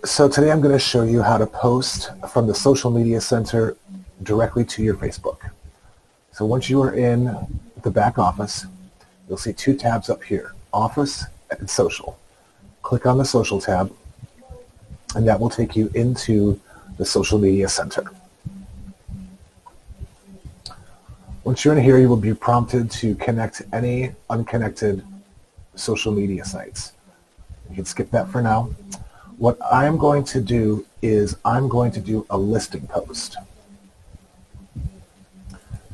So today I'm going to show you how to post from the Social Media Center directly to your Facebook. So once you are in the back office, you'll see two tabs up here, Office and Social. Click on the Social tab, and that will take you into the Social Media Center. Once you're in here, you will be prompted to connect any unconnected social media sites. You can skip that for now. What I'm going to do is I'm going to do a listing post.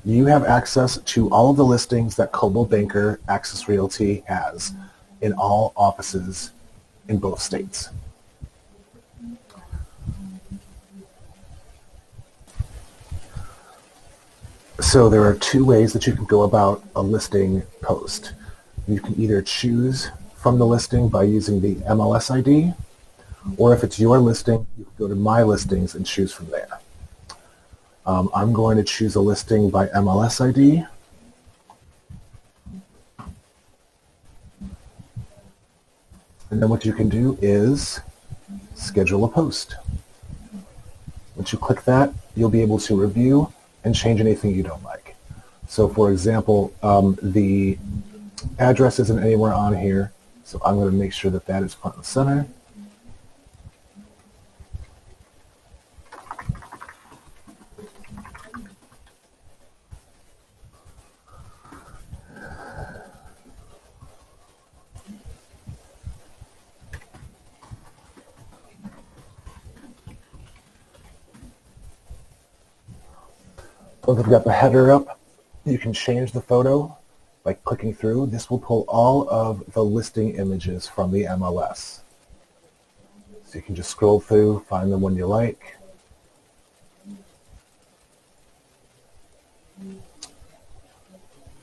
You have access to all of the listings that Coldwell Banker Access Realty has in all offices in both states. So there are two ways that you can go about a listing post. You can either choose from the listing by using the MLS ID, or if it's your listing, you can go to My Listings and choose from there. I'm going to choose a listing by MLS ID. And then what you can do is schedule a post. Once you click that, you'll be able to review and change anything you don't like. So for example, the address isn't anywhere on here, so I'm going to make sure that that is front and center. Once I've got the header up, you can change the photo by clicking through. This will pull all of the listing images from the MLS. So you can just scroll through, find the one you like.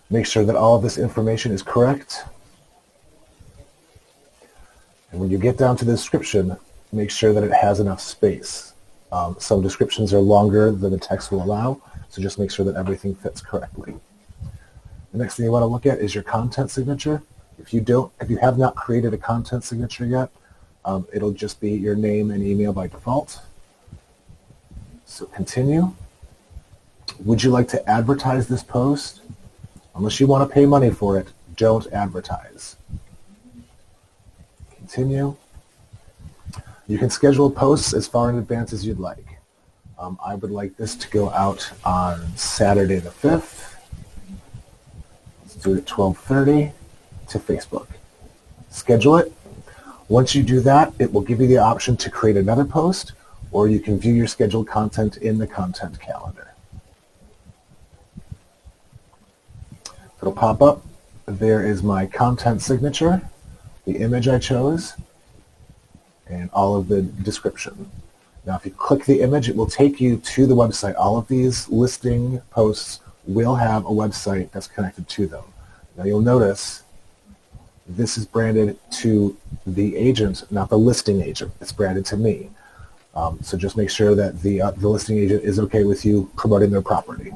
Make sure that all of this information is correct. And when you get down to the description, make sure that it has enough space. Some descriptions are longer than the text will allow, so just make sure that everything fits correctly. The next thing you want to look at is your content signature. If you have not created a content signature yet, it'll just be your name and email by default. So continue. Would you like to advertise this post? Unless you want to pay money for it, don't advertise. Continue. You can schedule posts as far in advance as you'd like. I would like this to go out on Saturday the 5th. Let's do it at 12:30 to Facebook. Schedule it. Once you do that, it will give you the option to create another post, or you can view your scheduled content in the content calendar. It'll pop up. There is my content signature, the image I chose, and all of the description. Now, if you click the image, it will take you to the website. All of these listing posts will have a website that's connected to them. Now, you'll notice this is branded to the agent, not the listing agent. It's branded to me. So just make sure that the listing agent is okay with you promoting their property.